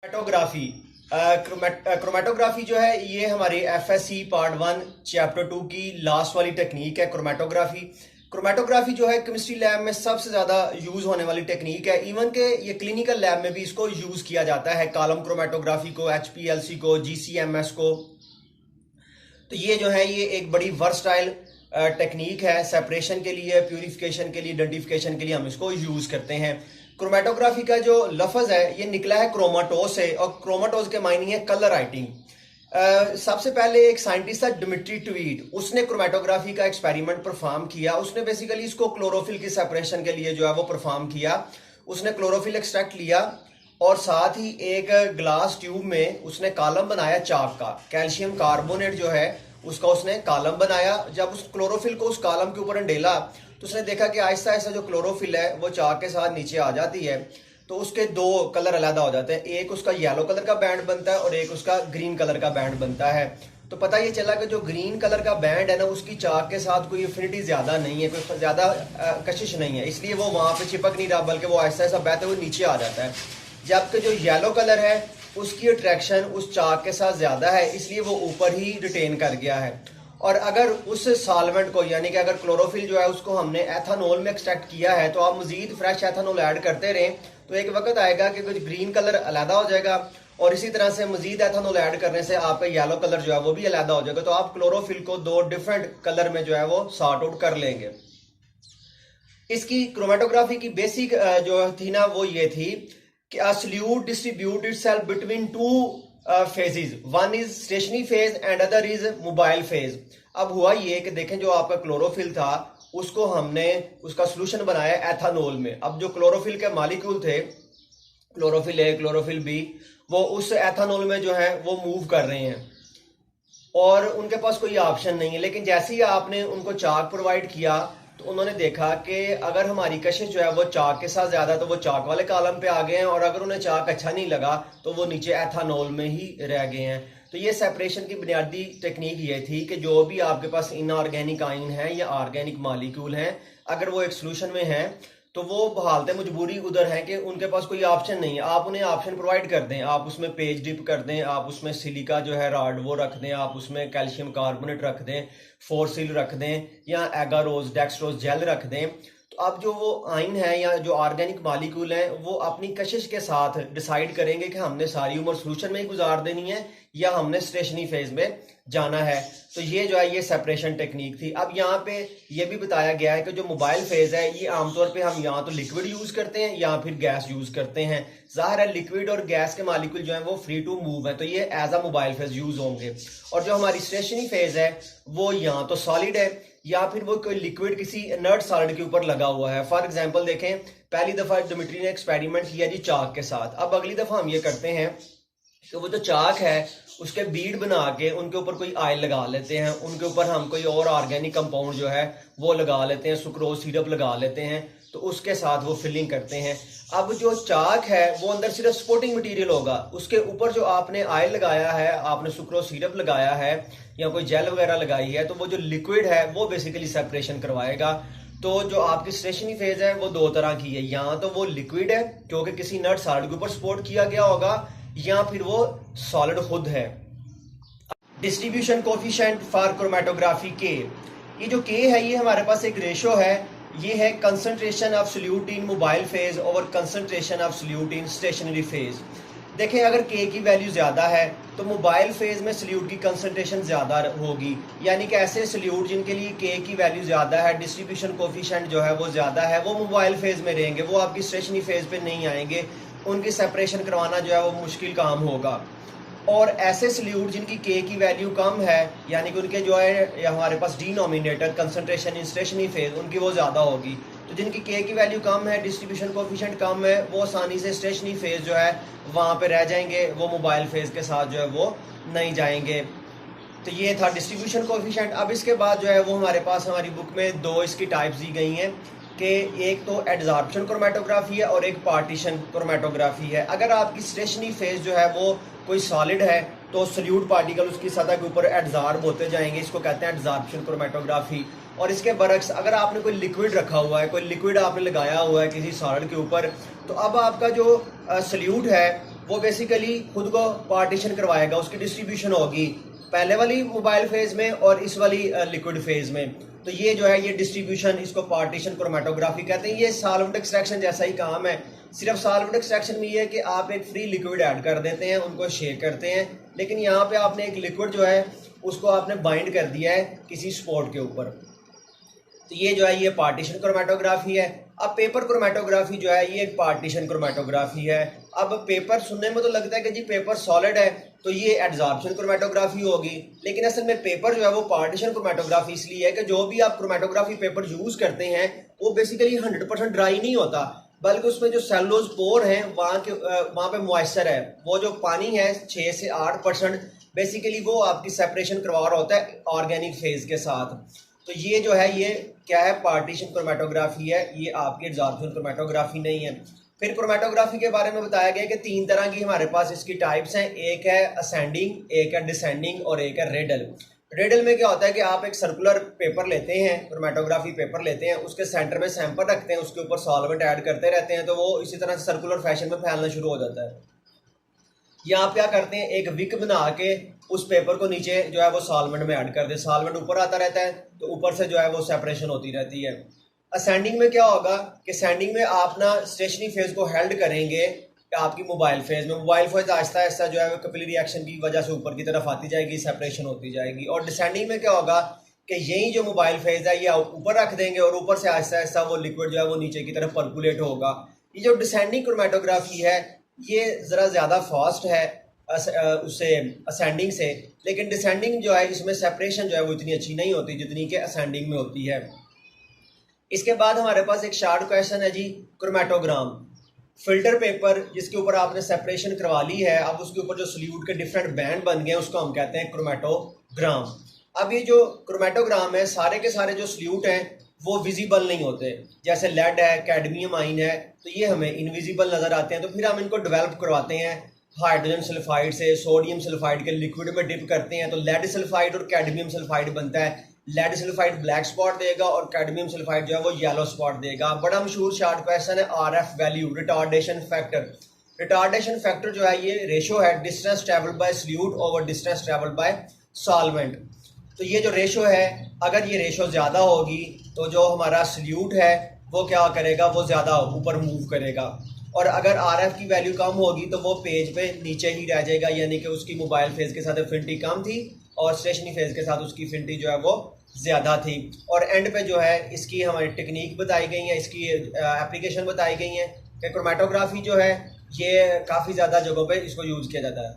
Chromatography chromatography जो है ये हमारी एफएससी पार्ट 1 चैप्टर 2 की लास्ट वाली टेक्निक है। क्रोमेटोग्राफी क्रोमेटोग्राफी जो है केमिस्ट्री लैब में सबसे ज़्यादा यूज़ होने वाली टेक्निक है। इवन के ये क्लिनिकल लैब में भी इसको यूज़ किया जाता है, कॉलम क्रोमेटोग्राफी को, एचपीएलसी को, जीसीएमएस को। तो ये जो है ये एक बड़ी वर्सटाइल टेक्निक है। सेपरेशन के लिए, प्यूरिफिकेशन के लिए, आइडेंटिफिकेशन के लिए हम इसको यूज़ करते हैं। क्रोमेटोग्राफी का जो लफ्ज़ है ये निकला है क्रोमाटोज से, और क्रोमाटोज के मायने है कलर राइटिंग। सबसे पहले एक साइंटिस्ट था डिमिट्री ट्वीट, उसने क्रोमेटोग्राफी का एक्सपेरिमेंट परफॉर्म किया। उसने बेसिकली इसको क्लोरोफिल की सेपरेशन के लिए जो है वो परफॉर्म किया। उसने क्लोरोफिल एक्सट्रैक्ट लिया और साथ ही एक ग्लास ट्यूब में उसने कॉलम बनाया चाक का, कैल्शियम कार्बोनेट जो है उसका उसने कॉलम बनाया। जब उस क्लोरोफिल को उस कॉलम के ऊपर डाला तो उसने देखा कि आहिस्ता आहिस्ता जो क्लोरोफिल है वो चाक के साथ नीचे आ जाती है। तो उसके दो कलर अलग हो जाते हैं, एक उसका येलो कलर का बैंड बनता है और एक उसका ग्रीन कलर का बैंड बनता है। तो पता ये चला कि जो ग्रीन कलर का बैंड है ना, उसकी चाक के साथ कोई एफिनिटी ज्यादा नहीं है, कोई ज्यादा कशिश नहीं है, इसलिए वो वहां पे चिपक नहीं रहा, बल्कि वो आहिस्ता आहिस्ता बहते हुए नीचे आ जाता है। जबकि जो येलो कलर है उसकी अट्रैक्शन उस चाक के साथ ज्यादा है, इसलिए वो ऊपर ही रिटेन कर गया है। और अगर उस सॉल्वेंट को, यानी कि अगर क्लोरोफिल जो है उसको हमने एथानॉल में एक्सट्रैक्ट किया है, तो आप मजीद फ्रेश एथानॉल ऐड करते रहें तो एक वक्त आएगा कि कुछ ग्रीन कलर अलहदा हो जाएगा, और इसी तरह से मजीद एथानॉल ऐड करने से आपका येलो कलर जो है वो भी अलहदा हो जाएगा। तो आप क्लोरोफिल को दो डिफरेंट कलर में जो है वो सॉर्ट आउट कर लेंगे। इसकी क्रोमेटोग्राफी की बेसिक जो थी ना वो ये थी कि a solute distribute itself between two phases, one is stationary phase and other is mobile phase। अब हुआ ये कि देखें जो आपका क्लोरोफिल था उसको हमने उसका सोल्यूशन बनाया एथानॉल में। अब जो क्लोरोफिल के मॉलिक्यूल थे, क्लोरोफिल ए, क्लोरोफिल बी, वो उस एथानॉल में जो है वो मूव कर रहे हैं और उनके पास कोई ऑप्शन नहीं है। लेकिन जैसे ही आपने उनको चाक प्रोवाइड किया तो उन्होंने देखा कि अगर हमारी कशिश जो है वो चाक के साथ ज्यादा, तो वो चाक वाले कॉलम पे आ गए हैं, और अगर उन्हें चाक अच्छा नहीं लगा तो वो नीचे एथानॉल में ही रह गए हैं। तो ये सेपरेशन की बुनियादी टेक्निक ये थी कि जो भी आपके पास इनऑर्गेनिक आयन है या ऑर्गेनिक मॉलिक्यूल हैं, अगर वो एक सोल्यूशन में है तो वो हालत मजबूरी उधर है कि उनके पास कोई ऑप्शन नहीं है। आप उन्हें ऑप्शन प्रोवाइड कर दें, आप उसमें पेज डिप कर दें, आप उसमें सिलिका जो है रॉड वो रख दें, आप उसमें कैल्शियम कार्बोनेट रख दें, फोरसिल रख दें, या एगारोज डेक्सट्रोज जेल रख दें। तो अब जो वो आयन है या जो ऑर्गेनिक मॉलिक्यूल हैं वो अपनी कशिश के साथ डिसाइड करेंगे कि हमने सारी उम्र सोल्यूशन में ही गुजार देनी है या हमने स्टेशनरी फेज में जाना है। तो ये जो है ये सेपरेशन टेक्निक थी। अब यहाँ पे ये भी बताया गया है कि जो मोबाइल फेज है ये आमतौर पे हम यहाँ तो लिक्विड यूज करते हैं या फिर गैस यूज करते हैं। जाहिर है लिक्विड और गैस के मॉलिक्यूल जो है वो फ्री टू मूव है, तो ये as a mobile phase use होंगे। और जो हमारी स्टेशनरी फेज है वो यहाँ तो सॉलिड है या फिर वो कोई लिक्विड किसी इनर्ट सॉलिड के ऊपर लगा हुआ है। फॉर एग्जाम्पल देखें, पहली दफा डिमिट्री ने एक्सपेरिमेंट किया जी चाक के साथ। अब अगली दफा हम ये करते हैं कि वो जो चाक है उसके बीड बना के उनके ऊपर कोई ऑयल लगा लेते हैं, उनके ऊपर हम कोई और ऑर्गेनिक कंपाउंड जो है वो लगा लेते हैं, सुक्रोज सिरप लगा लेते हैं, तो उसके साथ वो फिलिंग करते हैं। अब जो चाक है वो अंदर सिर्फ सपोर्टिंग मटेरियल होगा, उसके ऊपर जो आपने ऑयल लगाया है, आपने सुक्रोज सिरप लगाया है या कोई जेल वगैरह लगाई है, तो वो जो लिक्विड है वो बेसिकली सेपरेशन करवाएगा। तो जो आपकी स्टेशनरी फेज है वो दो तरह की है, यहाँ तो वो लिक्विड है क्योंकि किसी नट सॉलिड के ऊपर सपोर्ट किया गया होगा, या फिर वो सॉलिड खुद है। डिस्ट्रीब्यूशन कोफिशिएंट फॉर क्रोमेटोग्राफी के, ये जो के है ये हमारे पास एक रेशो है, ये है concentration of solute in mobile phase over concentration of solute in stationary phase. देखें अगर के की वैल्यू ज्यादा है तो मोबाइल फेज में सोल्यूट की कंसंट्रेशन ज्यादा होगी, यानी कि ऐसे सोल्यूट जिनके लिए के की वैल्यू ज्यादा है, डिस्ट्रीब्यूशन कोफिशिएंट जो है वो ज्यादा है, वो मोबाइल फेज में रहेंगे, वो आपकी स्टेशनरी फेज पे नहीं आएंगे, उनकी सेपरेशन करवाना जो है वो मुश्किल काम होगा। और ऐसे सोल्यूट जिनकी के की वैल्यू कम है, यानी कि उनके जो है हमारे पास denominator concentration in stationary phase उनकी वो ज्यादा होगी। तो जिनकी के की वैल्यू कम है, डिस्ट्रीब्यूशन कोफिशिएंट कम है, वो आसानी से स्टेशनरी फेज जो है वहां पे रह जाएंगे, वो मोबाइल फेज के साथ जो है वो नहीं जाएंगे। तो ये था डिस्ट्रीब्यूशन कोफिशिएंट। अब इसके बाद जो है वो हमारे पास हमारी बुक में दो इसकी टाइप्स दी गई हैं कि एक तो एडजॉर्प्शन क्रोमेटोग्राफी है और एक पार्टीशन क्रोमेटोग्राफी है। अगर आपकी स्टेशनरी फेज जो है वो कोई सॉलिड है तो सोल्यूट पार्टिकल उसकी सतह के ऊपर एडजॉर्ब होते जाएंगे, इसको कहते हैं एडजॉर्प्शन क्रोमेटोग्राफी। और इसके बरक्स अगर आपने कोई लिक्विड रखा हुआ है, कोई लिक्विड आपने लगाया हुआ है किसी सॉलिड के ऊपर, तो अब आपका जो सोल्यूट है वो बेसिकली खुद को पार्टीशन करवाएगा, उसकी डिस्ट्रीब्यूशन होगी पहले वाली मोबाइल फेज में और इस वाली लिक्विड फेज में। तो ये जो है ये डिस्ट्रीब्यूशन, इसको पार्टीशन क्रोमेटोग्राफी कहते हैं। ये सॉल्वेंट एक्सट्रैक्शन जैसा ही काम है, सिर्फ सॉल्वेंट एक्सट्रैक्शन में ये है कि आप एक फ्री लिक्विड ऐड कर देते हैं, उनको शेक करते हैं, लेकिन यहाँ पे आपने एक लिक्विड जो है उसको आपने बाइंड कर दिया है किसी स्पॉट के ऊपर। तो ये जो है ये पार्टीशन क्रोमेटोग्राफी है। अब पेपर क्रोमेटोग्राफी जो है ये एक पार्टीशन क्रोमेटोग्राफी है। अब पेपर सुनने में तो लगता है कि जी पेपर सॉलिड है तो ये एडजॉर्प्शन क्रोमेटोग्राफी होगी, लेकिन असल में पेपर जो है वो पार्टीशन क्रोमेटोग्राफी इसलिए है कि जो भी आप क्रोमेटोग्राफी पेपर यूज करते हैं वो बेसिकली 100% ड्राई नहीं होता, बल्कि उसमें जो सेलुलोज पोर हैं वहाँ पे मॉइस्चर है, वो जो पानी है 6 से 8% बेसिकली वो आपकी सेपरेशन करवा रहा होता है ऑर्गेनिक फेज के साथ। तो ये जो है ये क्या है, पार्टीशन क्रोमेटोग्राफी है, ये आपकी एडजॉर्प्शन क्रोमेटोग्राफी नहीं है। फिर क्रोमेटोग्राफी के बारे में बताया गया कि 3 तरह की हमारे पास इसकी टाइप्स हैं, एक है असेंडिंग, एक है डिसेंडिंग और एक है रेडल। रेडल में क्या होता है कि आप एक सर्कुलर पेपर लेते हैं, क्रोमेटोग्राफी पेपर लेते हैं, उसके सेंटर में सैंपल रखते हैं, उसके ऊपर सॉल्वेंट ऐड करते रहते हैं, तो वो इसी तरह से सर्कुलर फैशन में फैलना शुरू हो जाता है। या आप क्या करते हैं, एक विक बना के उस पेपर को नीचे जो है वो सॉल्वेंट में ऐड कर दे, सॉल्वेंट ऊपर आता रहता है तो ऊपर से जो है वो सेपरेशन होती रहती है। असेंडिंग में क्या होगा कि सेंडिंग में आप ना स्टेशनरी फेज को हेल्ड करेंगे आपकी मोबाइल फेज में, मोबाइल फेज आहिस्ता आहिस्ता जो है वो कैपिलरी रिएक्शन की वजह से ऊपर की तरफ आती जाएगी, सेपरेशन होती जाएगी। और डिसेंडिंग में क्या होगा कि यही जो मोबाइल फेज है ये ऊपर रख देंगे और ऊपर से आहिस्ता आहिस्ता वो लिक्विड जो है वो नीचे की तरफ पर्कुलेट होगा। ये जो डिसेंडिंग क्रोमेटोग्राफी है ये ज़रा ज़्यादा फास्ट है उससे असेंडिंग से, लेकिन डिसेंडिंग जो है इसमें सेपरेशन जो है वो इतनी अच्छी नहीं होती जितनी कि असेंडिंग में होती है। इसके बाद हमारे पास एक शार्ट क्वेश्चन है जी, क्रोमेटोग्राम फिल्टर पेपर जिसके ऊपर आपने सेपरेशन करवा ली है, अब उसके ऊपर जो सल्यूट के डिफरेंट बैंड बन गए उसको हम कहते हैं क्रोमेटोग्राम। अब ये जो क्रोमेटोग्राम है सारे के सारे जो सल्यूट हैं वो विजिबल नहीं होते, जैसे लेड है, कैडमियम आइन है, तो ये हमें इनविजिबल नजर आते हैं। तो फिर हम इनको डेवलप करवाते हैं हाइड्रोजन सल्फाइड से, सोडियम सल्फाइड के लिक्विड में डिप करते हैं तो लेड सल्फाइड और कैडमियम सल्फाइड बनता है। लेड सल्फाइड ब्लैक स्पॉट देगा और कैडमियम सल्फाइड जो है वो येलो स्पॉट देगा। बड़ा मशहूर शार्ट क्वेश्चन है RF value, retardation factor. Retardation factor जो है ये रेशो है distance travelled by solute over distance travelled by solvent. तो ये जो रेशो है, अगर ये रेशो ज़्यादा होगी तो जो हमारा सल्यूट है वो क्या करेगा, वो ज़्यादा ऊपर मूव करेगा, और अगर आरएफ की वैल्यू कम होगी तो वो पेज पे नीचे ही रह जाएगा, यानी कि उसकी मोबाइल फेज के साथ एफिनिटी कम थी और स्टेशनरी फेज के साथ उसकी एफिनिटी जो है वो ज़्यादा थी। और एंड पे जो है इसकी हमारी टेक्निक बताई गई है, इसकी एप्लीकेशन बताई गई है कि क्रोमेटोग्राफी जो है ये काफ़ी ज़्यादा जगहों पे इसको यूज़ किया जाता है।